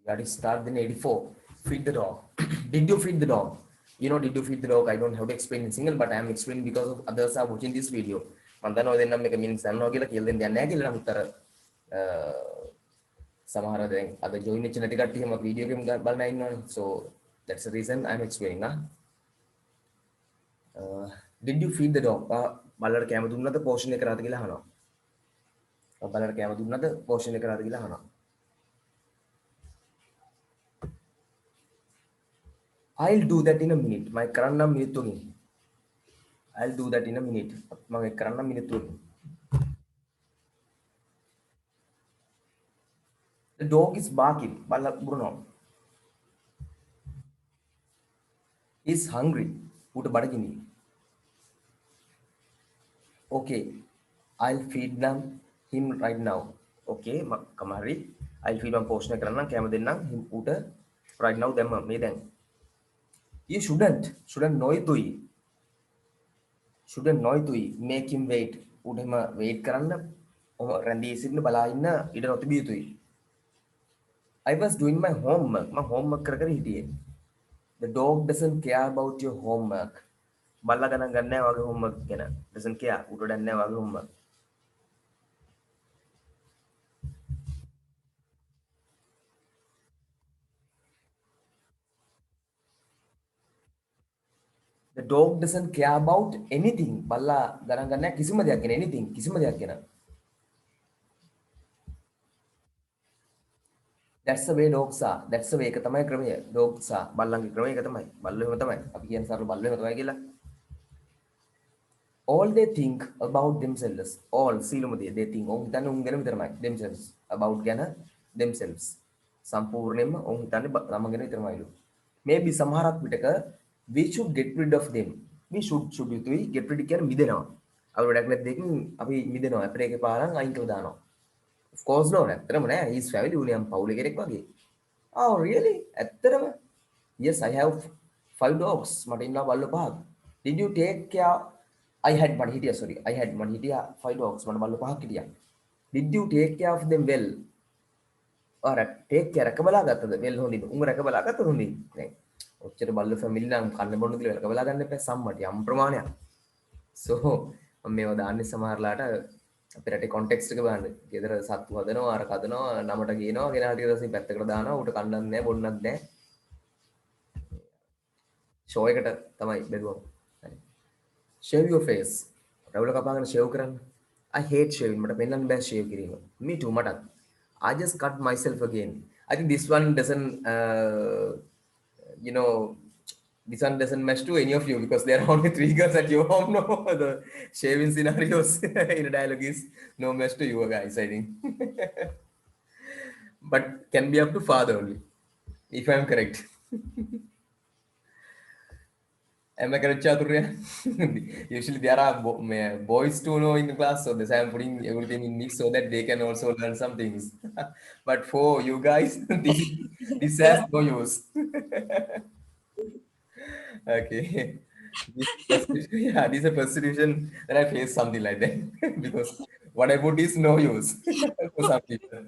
Got to start then 84. Feed the dog. Did you feed the dog? Did you feed the dog? I don't have to explain in single, but I am explaining because of others are watching this video. Mandano then make a meaning san no gila kill then nagil na uttara samahara then other join the genetic team of video game bal nine. So that's the reason I'm explaining. Did you feed the dog? Balar kama dunna the portion එක කරාද කියලා අහනවා. බලලා කැම දුන්නද portion එක කරාද කියලා අහනවා. I'll do that in a minute. My කරන්නම් මිනිත්තුකින්. I'll do that in a minute. මම ඒක කරන්නම් මිනිත්තුකින්. The dog is barking. බල්ලා බුරනවා. He's hungry. ඌට බඩගිනි. Okay. I'll feed him right now. Okay. කමාරි. I'll feed one portion එක කරන්නම් කැම දෙන්නම් him ඌට right now දැම්ම මේ දැන්. You shouldn't know යුතුයි. Shouldn't know යුතුයි. Make him wait. ඌට එහෙම wait කරන්න රැඳී සිටින්න බලා ඉන්න ඉඩ නොතිබිය යුතුයි. I was doing my homework. My homework කර කර හිටියේ. The dog doesn't care about your homework. බල්ලා ගණන් ගන්න නැහැ වගේ homework ගැන. Doesn't care. ඌට දැන් නැහැ වගේ homework. The dog doesn't care about anything. බල්ලා ගණන් ගන්න නැහැ කිසිම දෙයක් ගැන. Anything. කිසිම දෙයක් ගැන. That's the way dogs are. That's the way එක තමයි ක්‍රමය. Dogs are. බල්ලන්ගේ ක්‍රමය එක තමයි. බල්ලෝ එහෙම තමයි. අපි කියන සරල බල්ලෝ එහෙම තමයි කියලා. All they think about themselves. All සීලම දේ. They think. ඔවුන් හිතන්නේ උන් ගැන විතරමයි. Themselves. About ගැන themselves. සම්පූර්ණයෙන්ම ඔවුන් හිතන්නේ ළම ගැන විතරමයිලු. Maybe සමහරක් විටක we should get rid of them. We should යුතුයි get rid කියන්නේ මිදෙනවා. අපි වැඩක් නැති දෙකින් අපි මිදෙනවා. අපිට ඒකේ පාරන් අයින් කරලා දානවා. Of course no, ඇත්තටම නෑ. He's family උනේ යම් පවුලේ කෙනෙක් වගේ. Oh really? ඇත්තටම? Yes, I have 5 dogs. මට ඉන්නවා බල්ලෝ 5ක්. Did you take care? I had මට හිටියා sorry. I had මට හිටියා 5 dogs. මට බල්ලෝ 5ක් හිටියා. Did you take care of them well? අර take care රැක බලා ගත්තද? well හොඳින්. උඹ රැක බලා ගත්තද හොඳින්? නෑ. ඔච්චර බල්ලෝ family නම් කන්න බොන්න කියලා රැක බලා ගන්න එපා සම්මට යම් ප්‍රමාණයක්. So මම මේව දාන්නේ සමහරලාට අපේ රටේ කොන්ටෙක්ස්ට් එක බලන්න. ගෙදර සත්තු හදනවා, අර කදනවා, නමට ගේනවා, ගෙනාලා ටික දවසින් පැත්තකට දානවා. ඌට කන්නත් නැහැ, බොන්නත් නැහැ. ෂෝ එකට තමයි බෙදුවම. හරි. Shave your face. රවුල කපාගෙන shave කරන්න. I hate shaving. මට පෙන්නන්න බෑ shave කිරීම. Me too මටත්. I just cut myself again. I think this one doesn't this one doesn't match to any of you because there are only 3 girls at your home. No, the shaving scenarios in a dialogue is no match to you guys, I think. But can be up to father only, if I am correct. Am I correct, Chaturya? Usually there are boys to know in the class, so this I am putting everything in mix so that they can also learn some things. But for you guys, this has no use. Okay. This is a first situation that I face something like that because what I put is no use for some people.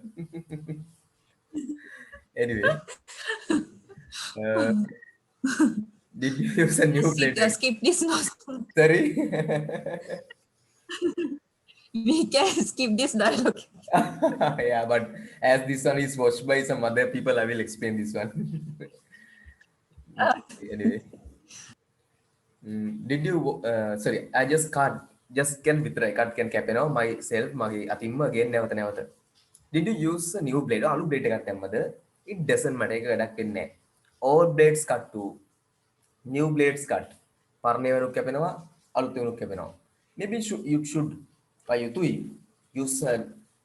Anyway, did you use a new blade? Skip this now. Sorry. We can skip this dialogue. Yeah, but as this one is watched by some other people, I will explain this one. Anyway. Did you sorry I just can විතරයි cut can cap වෙනවා myself මගේ අතින්ම again නැවත did you use a new blade අලු blade එකක් දැම්මද it doesn't matter ඒක වැඩක් වෙන්නේ නැහැ all blades cut to new blades cut පරණ ඒවානුත් කැපෙනවා අලුත් ඒවානුත් කැපෙනවා maybe you should යුතුයි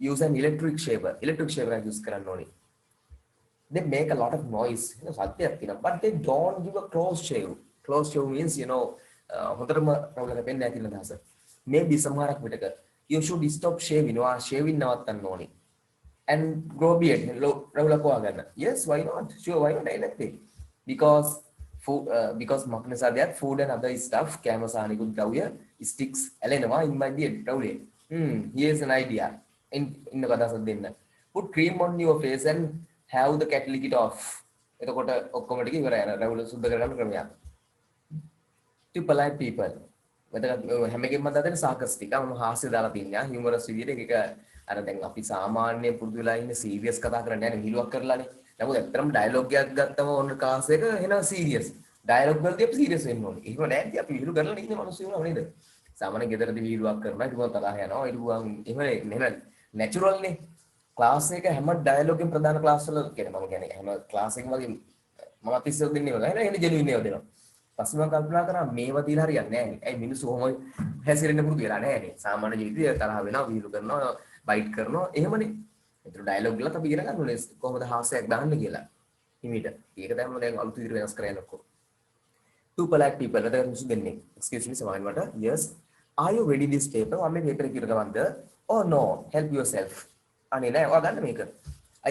use an electric shaver එකක් use කරන්න ඕනේ they make a lot of noise සත්‍යයක් තියෙනවා but they don't give a close shave means හොඳටම රවුල කැපෙන්නේ නැහැ කියන අදහස maybe සමහරක් විටක you should stop shaving shaving නවත්තන්න ඕනේ and grow beard රවුල කවා ගන්න yes why not sure why not anything because මොකද නිසා දෙයක් food and other stuff කැම සානිකුත් ද්‍රව්‍ය sticks ඇලෙනවා in my beard රවුලේ here's an idea in අදහසක් දෙන්න put cream on your face and have the catalytic off. එතකොට ඔක්කොම ටික ඉවරයි. අර රැවුල සුද්ධ කරගන්න ක්‍රමයක්. To polite people. වැදගත් හැම එකෙම මම දාන්නේ sarcastic. මම හාස්‍ය දාලා තියන්නේ. humorous විදියට ඒක අර දැන් අපි සාමාන්‍ය පුරුදු වෙලා ඉන්නේ serious කතා කරන්නේ නැහැ නේ විහිළුවක් කරලානේ. නමුත් ඇත්තටම dialogue එකක් ගත්තම ඕන class එක එනවා serious. dialogue වලදී අපි serious වෙන්න ඕනේ. එහෙම නැත්නම් අපි විහිළු කරලා ඉන්නේ මිනිස්සු වෙනව නේද? සාමාන්‍ය ගෙදරදී විහිළුවක් කරනවා ඊට පස්සේ තරහ යනවා ඊට පස්සේ එහෙම natural නේ. class එක හැම dialogue එකෙන් ප්‍රධාන class වල කියන්නේ මම කියන්නේ හැම class එකම වගේ මම ඉස්සෙල් දෙන්නේ වගේ නේද? එහෙනම් genuine ඒවා දෙනවා. පස්සේ මම කල්පනා කරා මේවා තියලා හරියන්නේ නැහැ නේ. ඇයි මිනිස්සු කොහොම හැසිරෙන්න පුරුදු වෙලා නැහැ නේ. සාමාන්‍ය ජීවිතේ තරහ වෙනවා, විහිළු කරනවා, බයිට් කරනවා එහෙමනේ. ඒතර ඩයලොග් වල අපි ඉගෙන ගන්න ඕනේ කොහොමද හාස්‍යයක් දාන්න කියලා. හිමීට. ඒක තමයි දැන් අලුත් විදිහට වෙනස් කරගෙන යනකො. Two polite people. අද මිනිස්සු දෙන්නේ. Excuse me සමාවෙන්න මට. Yes. Are you ready this paper? මම මේ paper එක ඉගෙන ගන්නද? Oh no, help yourself. අනේ නෑ ඔයා ගන්න මේක.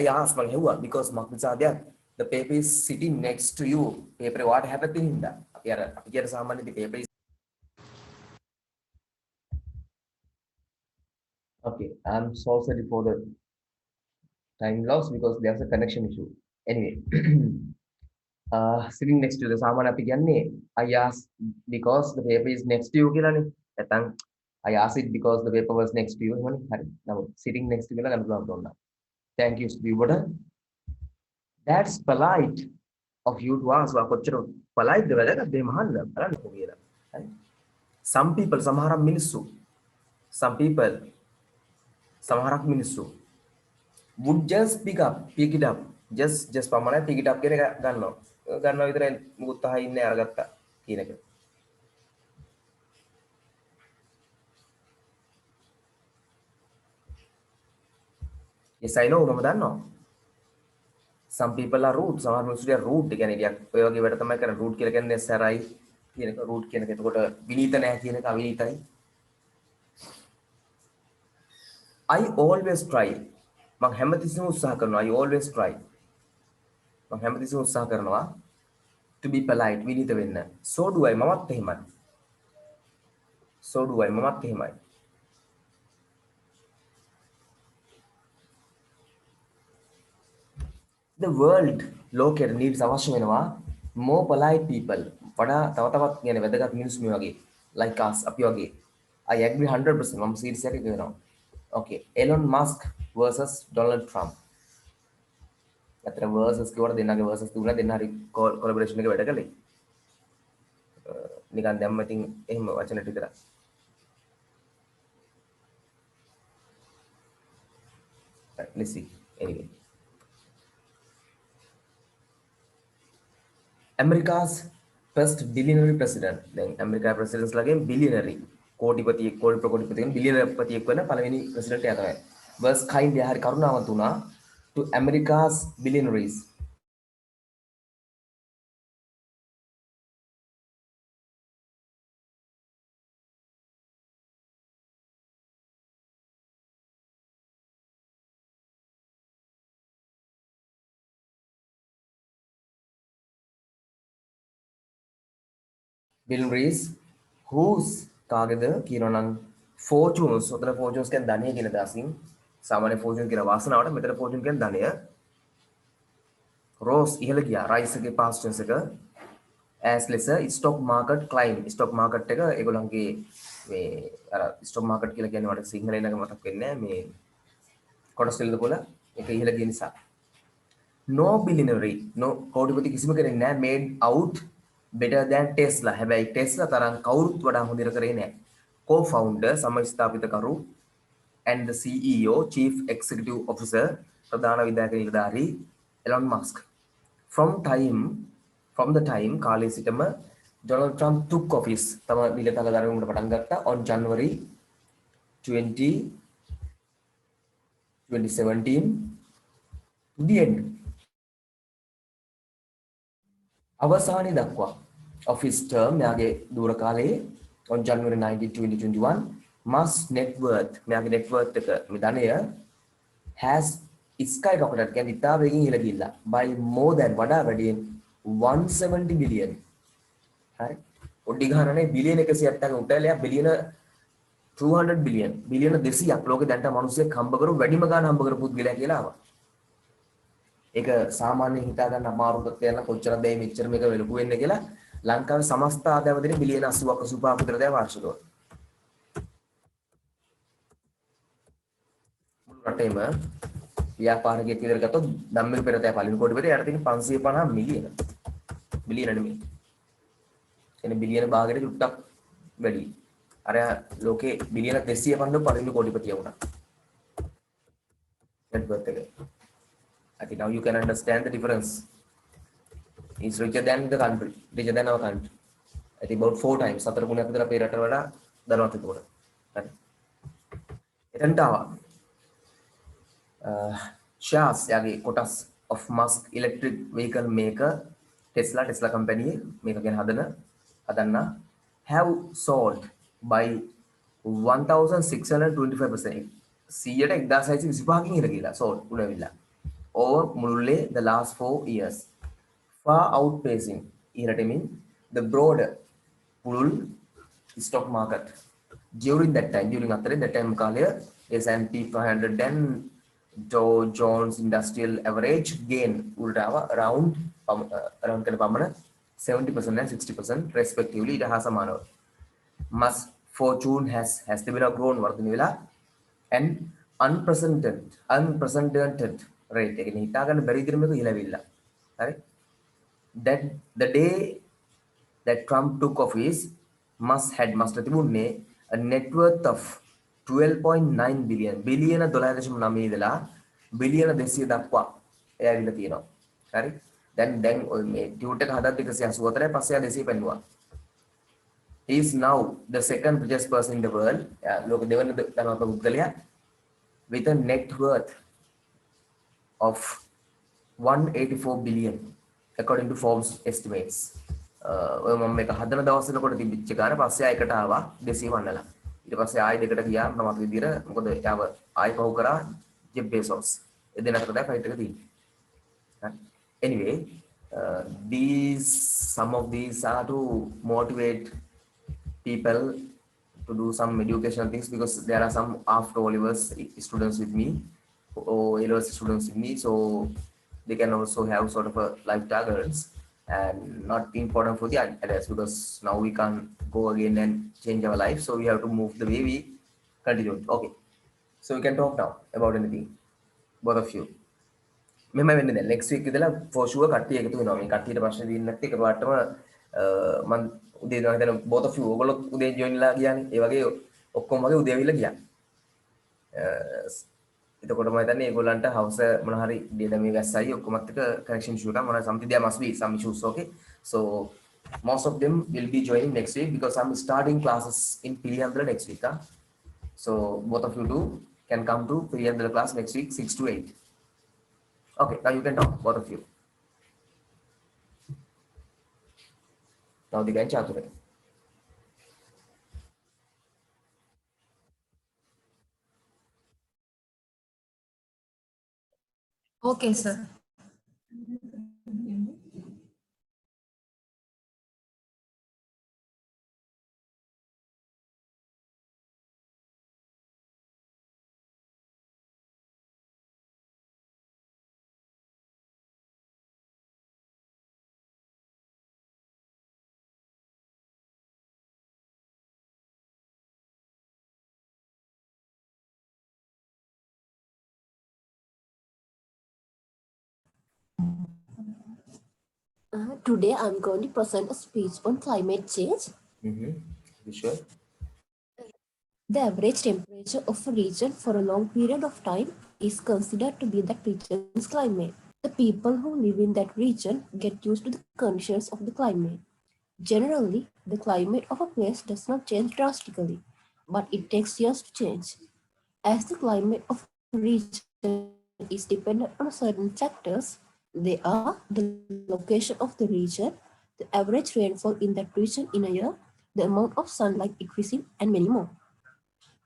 I asked මං හෙව්වා because මක් නිසා දෙයක්. The paper is sitting next to you. paper what happened in that? අපි කියන සාමාන්‍ය paper is okay. I'm so sorry for the time loss because there's a connection issue. Anyway, sitting next to the සාමාන්‍ය අපි කියන්නේ I asked because the paper is next to you කියලානේ. නැත්නම් I asked it because the paper was next to you. එහෙමනේ. හරි. නමුත් sitting next to කියලා ගන්න පුළුවන් තෝරන්න. Thank you Steve. That's polite of you to ask. කොච්චර polite ද වැඩක් දෙම අහන්න බලන්න කොහේද. හරි. Some people සමහර මිනිස්සු some people සමහරක් මිනිස්සු would just pick it up just පමණයි pick it up කියන එක ගන්නවා විතරයි මුකුත් අහලා ඉන්නේ අරගත්තා කියන එක. yes I know මම දන්නවා. some people are rude සමහර මිනිස්සු rude ඒ කියන්නේ ටිකක් ඔය වගේ වැඩ තමයි කරන්නේ rude කියලා කියන්නේ සරයි කියන එක rude කියන එක. එතකොට විනීත නැහැ කියන එක අවිනීතයි. I always try මම හැමතිස්සෙම උත්සාහ කරනවා I always try මම හැමතිස්සෙම උත්සාහ කරනවා to be polite විනීත වෙන්න. so do I මමත් එහෙමයි. so do I මමත් එහෙමයි. the world ලෝකෙට needs අවශ්‍ය වෙනවා more polite people වඩා තව තවත් කියන්නේ වැදගත් මිනිස්සු මේ වගේ like us අපි වගේ. I agree 100% මම සීරියස් එකක් කියනවා. okay Elon Musk versus Donald Trump. අතර versus කියවට දෙන්නගේ versus තුන දෙන්න හරි collaboration එක වැඩ කළේ. නිකන් දැම්ම ඉතින් එහෙම වචන ටික විතර. let's see anyway. America's first billionaire president. දැන් ඇමරිකා ප්‍රෙසිඩන්ට්ස් ලගෙන් billionaire කෝටිපතියෙක් කෝටිපතියෙක් බිලියනර්පතියෙක් වෙන පළවෙනි ප්‍රෙසිඩන්ට් එයා තමයි. was kind හරි කරුණාවන්ත වුණා to America's billionaires. billionaires whose කාගේද කියනනම් fortunes උතන fortunes කියන්නේ ධනය කියන දාසින් සාමාන්‍ය fortune කියන වාසනාවට මෙතන fortune කියන්නේ ධනය rose ඉහළ ගියා rise එකේ past tense එක as lesser stock market climb stock market එක ඒගොල්ලන්ගේ මේ අර stock market කියලා කියන්නේ මට සිංහලෙන් නම් මතක් වෙන්නේ නැහැ මේ කොටස් වලද කොල ඒක ඉහළ ගිය නිසා no billionaire no කෝටිපති කිසිම කෙනෙක් නැහැ made out better than Tesla. හැබැයි Tesla තරම් කවුරුත් වඩා හොඳින් කරේ නැහැ. Co-founder සමස්ථාපිතකරු and the CEO chief executive officer ප්‍රධාන විධායක නිලධාරී Elon Musk. From the time කාලේ සිටම Donald Trump took office තම නිලතල දරවීමට පටන් ගත්තා on January 20, 2017 to the end. අවසානයේ දක්වා office term යාගේ දූර කාලයේ on January 19 2021 Musk net worth මෙයාගේ net worth එක මේ ධනය has skyrocketed කියන්නේ ඉතා වේගෙන් ඉහළ ගිහිල්ලා by more than වඩා වැඩියෙන් 170 billion. හරි ඔඩි ගහනනේ බිලියන 170ක උටලයක් බිලියන 200 billion බිලියන 200ක් ලෝකේ දැන්ට මිනිස්සෙක් හම්බ කරු වැඩිම ගාන හම්බ කරපු පුද්ගලයා කියලා ආවා. ඒක සාමාන්‍යයෙන් හිතා ගන්න අමාරු තත්ත්වයක් නම් කොච්චරද මේ මෙච්චර මේක වෙලුකු වෙන්නේ කියලා ලංකාවේ සමස්ත ආදායම දෙන බිලියන 80ක් 85ක් විතර දැන් වාර්ෂිකව. මුළු රටේම ව්‍යාපාරිකයෙක් විදිහට ගත්තොත් ධම්මික පෙරතෑ පළවෙනි කෝටිපතිය යට තියෙන 550 මිලියන. බිලියන නෙමෙයි. එනේ බිලියන භාගයට චුට්ටක් වැඩි. අර ලෝකේ බිලියන 250 පළවෙනි කෝටිපතිය වුණා. net worth එක. I think now you can understand the difference. He's richer than the country, richer than our country. I think about 4 times. 4 ගුණයක් විතර අපේ රට වඩා ධනවත් එතකොට. හරි. එතනට ආවා. shares යාගේ කොටස් of Musk electric vehicle maker Tesla company මේක ගැන හදන්න have sold by 1625%. 1625කින් ඉර ගිහලා sold උණවිලා. Over මුළුල්ලේ the last 4 years. Far outpacing ඉරටමින් the broader පුළුල් stock market during that time කාලය S&P 500 and Dow Jones Industrial Average gain උඩට ආවා around කරන පමණ 70% and 60% respectively ඊට හා සමානව. Musk fortune has තිබෙනවා grown වර්ධනය වෙලා and unprecedented rate එක හිතා ගන්න බැරි විදිහට මේක ඉහළවිල්ලා. හරි. That the day that Trump took office, Musk තිබුණේ a net worth of 12.9 billion. බිලියන 12.9 ඉඳලා බිලියන 200 දක්වා එයාවිලා තියෙනවා. හරි. දැන් ඔය මේ ටියුට් එක හදද්දි 184යි පස්සේ 200 පෙන්නුවා. He is now the second richest person in the world. ලෝක දෙවන ධනවත් පුද්ගලයා with a net worth of 184 billion according to Forbes estimates. ඔය මම මේක හදන දවස්වලකොට තිබිච්ච ගාන පස්සේ ආයකට ආවා 200 වන්නලා. ඊට පස්සේ ආයෙ දෙකට ගියා නමක් විදියට මොකද යාව ආයෙ පහු කරා ජෙෆ් බේසොස්. ඒ දෙන්න අතර දැන් ෆයිට් එක තියෙන්නේ. Anyway, some of these are to motivate people to do some educational things because there are some after Olivers students with me or A-levels students with me, so they can also have sort of a life targets and not important for the adults because now we can't go again and change our life, so we have to move the way we continue. Okay, so we can talk now about anything, both of you. මෙම වෙන්නේ දැන් next week ඉඳලා for sure කට්ටිය එකතු වෙනවා. මේ කට්ටියට ප්‍රශ්න දෙන්නේ නැත්නම් එකපාරටම මම උදේ ඉඳලා හිටන both of you ඔයගොල්ලෝ උදේ join වෙලා ගියානේ. ඒ වගේ ඔක්කොම වගේ උදේ ඇවිල්ලා ගියා. එතකොට මම හිතන්නේ ඒගොල්ලන්ට house මොන හරි data මේ වැස්සයි ඔක්කොමත් එක connection issue එකක් මොන something there must be some issues. Okay, so most of them will be joining next week because I'm starting classes in Pilihandala next week. So both of you can come to Pilihandala class next week 6 to 8. Okay, now you can talk, both of you. Now the bench out today. Okay, sir. Today I'm going to present a speech on climate change. You sure? The average temperature of a region for a long period of time is considered to be that region's climate. The people who live in that region get used to the conditions of the climate. Generally, the climate of a place does not change drastically, but it takes years to change. As the climate of a region is dependent on certain factors, they are the location of the region, the average rainfall in that region in a year, the amount of sunlight it receives, and many more.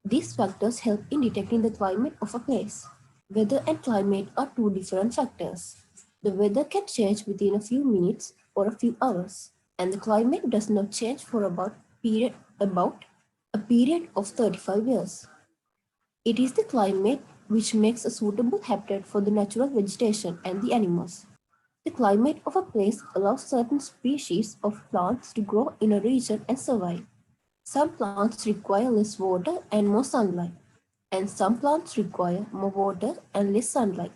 These factors help in detecting the climate of a place. Weather and climate are two different factors. The weather can change within a few minutes or a few hours, and the climate does not change for about a period of 35 years. It is the climate which makes a suitable habitat for the natural vegetation and the animals. The climate of a place allows certain species of plants to grow in a region and survive. Some plants require less water and more sunlight, and some plants require more water and less sunlight.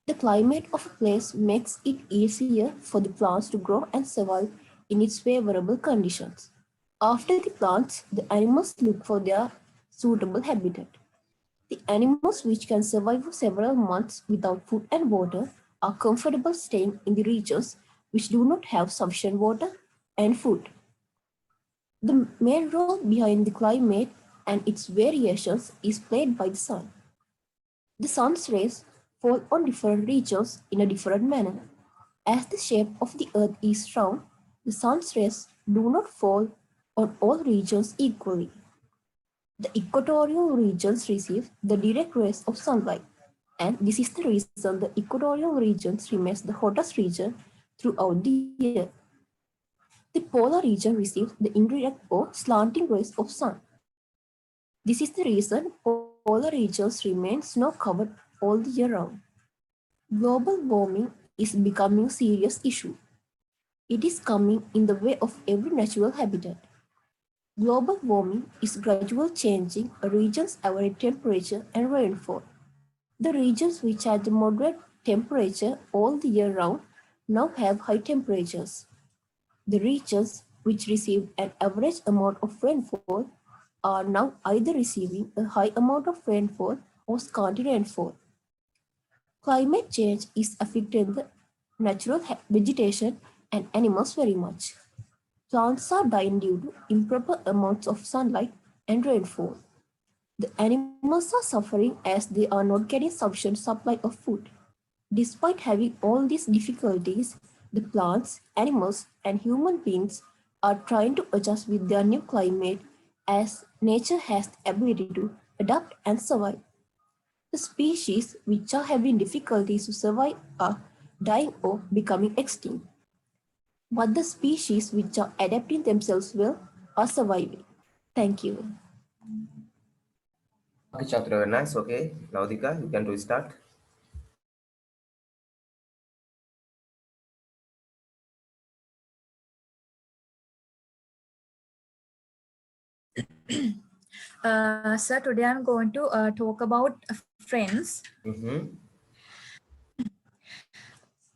The climate of a place makes it easier for the plants to grow and survive in its favorable conditions. After the plants, the animals look for their suitable habitat. The animals which can survive for several months without food and water are comfortable staying in the regions which do not have sufficient water and food. The main role behind the climate and its variations is played by the sun. The sun's rays fall on different regions in a different manner. As the shape of the earth is round, the sun's rays do not fall on all regions equally. The equatorial regions receive the direct rays of sunlight, and this is the reason the equatorial regions remains the hottest region throughout the year. The polar region receives the indirect or slanting rays of sun. This is the reason polar regions remain snow-covered all the year round. Global warming is becoming a serious issue. It is coming in the way of every natural habitat. Global warming is gradually changing a region's average temperature and rainfall. The regions which had the moderate temperature all the year round now have high temperatures. The regions which received an average amount of rainfall are now either receiving a high amount of rainfall or scanty rainfall. Climate change is affecting the natural vegetation and animals very much. Plants are dying due to improper amounts of sunlight and rainfall. The animals are suffering as they are not getting sufficient supply of food. Despite having all these difficulties, the plants, animals, and human beings are trying to adjust with their new climate as nature has the ability to adapt and survive. The species which are having difficulties to survive are dying or becoming extinct, but the species which are adapting themselves well are surviving. Thank you. Okay, Chandra, very nice. Okay, Naudika, you can restart. Sir, today I'm going to talk about friends. Mm-hmm.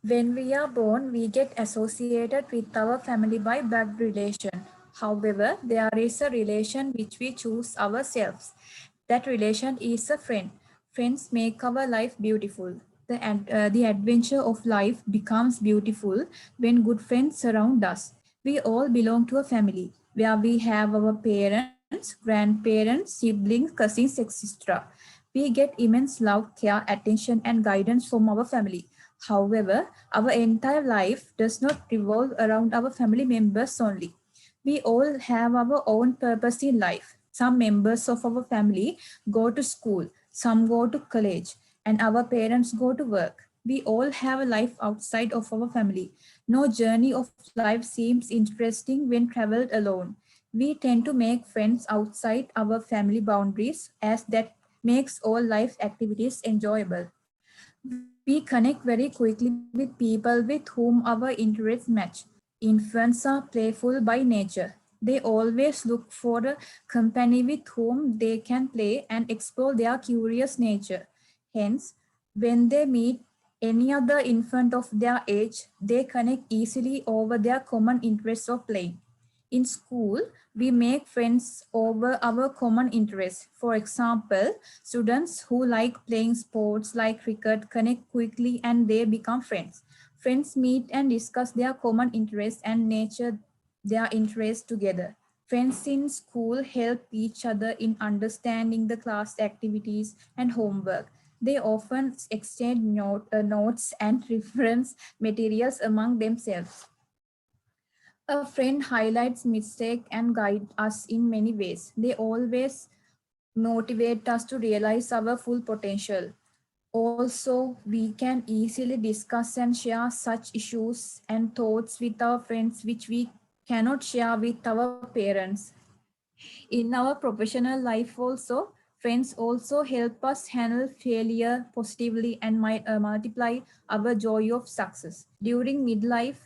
When we are born, we get associated with our family by blood relation. However, there is a relation which we choose ourselves. That relation is a friend. Friends make our life beautiful. The adventure of life becomes beautiful when good friends surround us. We all belong to a family where we have our parents, grandparents, siblings, cousins, etc. We get immense love, care, attention, and guidance from our family. However, our entire life does not revolve around our family members only. We all have our own purpose in life. Some members of our family go to school, some go to college, and our parents go to work. We all have a life outside of our family. No journey of life seems interesting when traveled alone. We tend to make friends outside our family boundaries as that makes all life activities enjoyable. We connect very quickly with people with whom our interests match. Infants are playful by nature. They always look for a company with whom they can play and explore their curious nature. Hence, when they meet any other infant of their age, they connect easily over their common interests of playing. In school, we make friends over our common interests. For example, students who like playing sports like cricket connect quickly and they become friends. Friends meet and discuss their common interests and nurture their interests together. Friends in school help each other in understanding the class activities and homework. They often exchange notes and reference materials among themselves. A friend highlights mistake and guide us in many ways. They always motivate us to realize our full potential. Also, we can easily discuss and share such issues and thoughts with our friends which we cannot share with our parents. In our professional life also, Friends also help us handle failure positively and might multiply our joy of success. During midlife,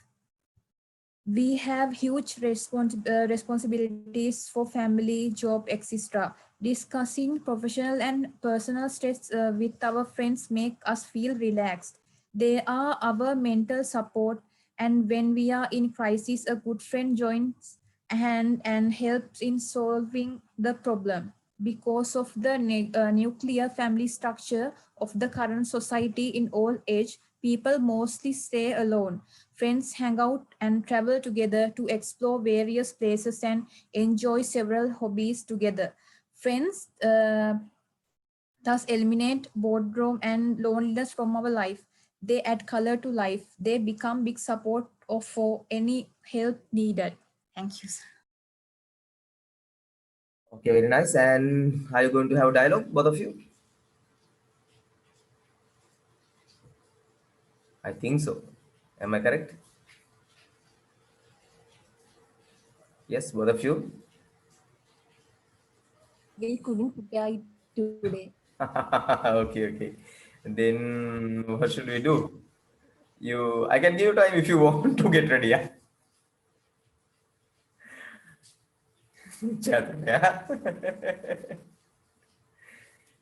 we have huge responsibilities for family, job, etc. Discussing professional and personal stress with our friends make us feel relaxed. They are our mental support, and when we are in crisis, a good friend joins hand and helps in solving the problem. Because of the nuclear family structure of the current society in old age, people mostly stay alone. Friends hang out and travel together to explore various places and enjoy several hobbies together. Friends thus eliminate boredom and loneliness from our life. They add color to life. They become big support of for any help needed. Thank you, sir. Okay, very nice. And are you going to have a dialogue, both of you? I think so. Am I correct? Yes, both of you. We couldn't prepare it today. Okay, okay. Then what should we do? I can give you time if you want to get ready. Yeah. Chat, yeah.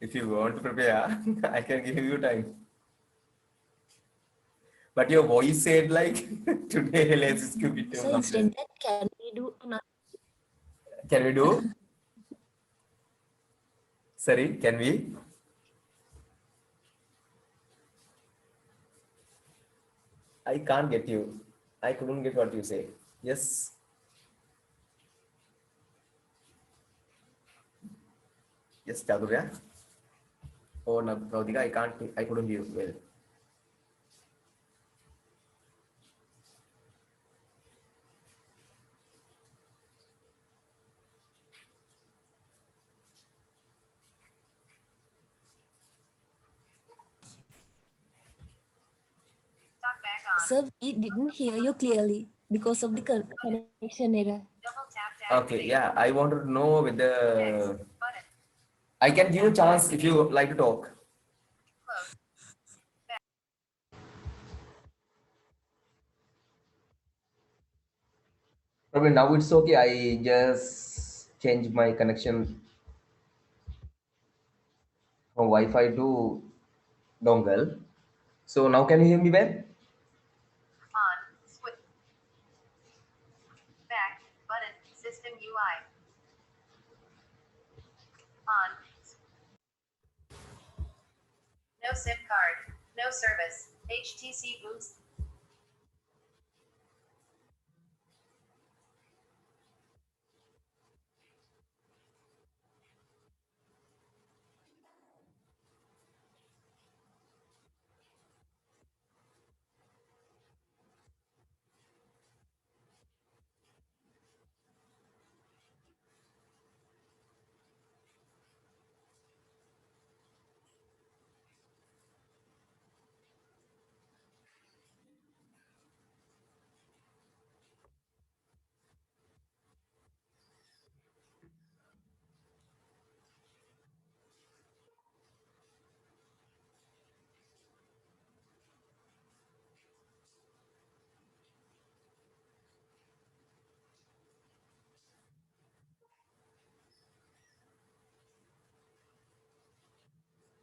If you want to prepare, I can give you time. But your voice said like today, let's skip it or So instead something. that, can we do another? Can we do? Sorry, can we? I can't get you. I couldn't get what you say. Yes. Yes, Chadurya. Oh, no, Praudika, I couldn't hear you well. Sir, we didn't hear you clearly because of the connection error. Okay, yeah, I wanted to know whether I can give you a chance if you like to talk. Probably now it's okay. I just changed my connection from Wi-Fi to dongle. So now can you hear me well? On switch back button system UI on no SIM card no service HTC boost.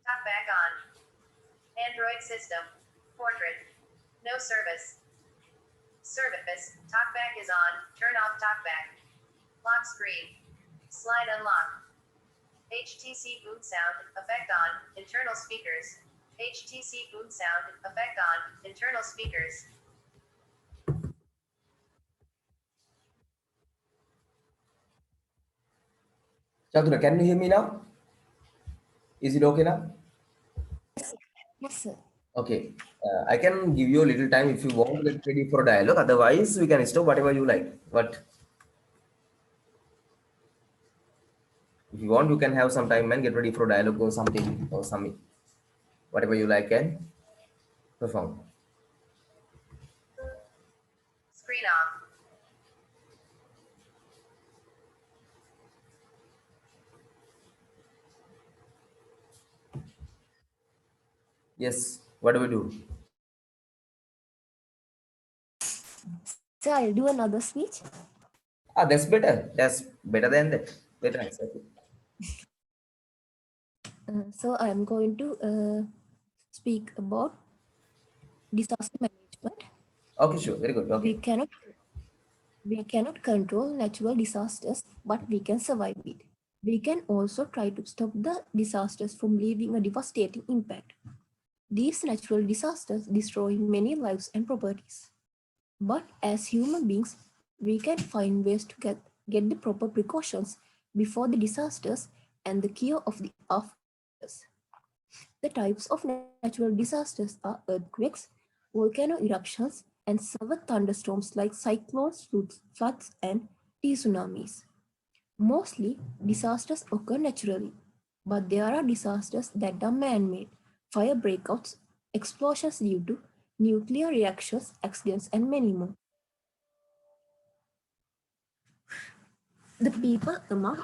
Talkback on Android system portrait no service service talkback is on turn off talkback lock screen slide unlock HTC boot sound effect on internal speakers HTC boot sound effect on internal speakers. Chandra, can you hear me now? Is it okay now? Yes, sir. Okay. I can give you a little time if you want to get ready for dialogue. Otherwise, we can stop whatever you like. But if you want, you can have some time and get ready for dialogue or something or something. Whatever you like can perform. Screen off. Yes. What do we do? So I'll do another speech. Ah, that's better. That's better than that. Better answer. So I'm going to speak about disaster management. Okay, sure. Very good. We Okay. cannot we cannot control natural disasters, but we can survive it. We can also try to stop the disasters from leaving a devastating impact. These natural disasters destroy many lives and properties. But as human beings, we can find ways to get the proper precautions before the disasters and the cure of the afters. The types of natural disasters are earthquakes, volcano eruptions, and severe thunderstorms like cyclones, floods, and tsunamis. Mostly, disasters occur naturally, but there are disasters that are man made: fire breakouts, explosions due to nuclear reactions, accidents, and many more. The people among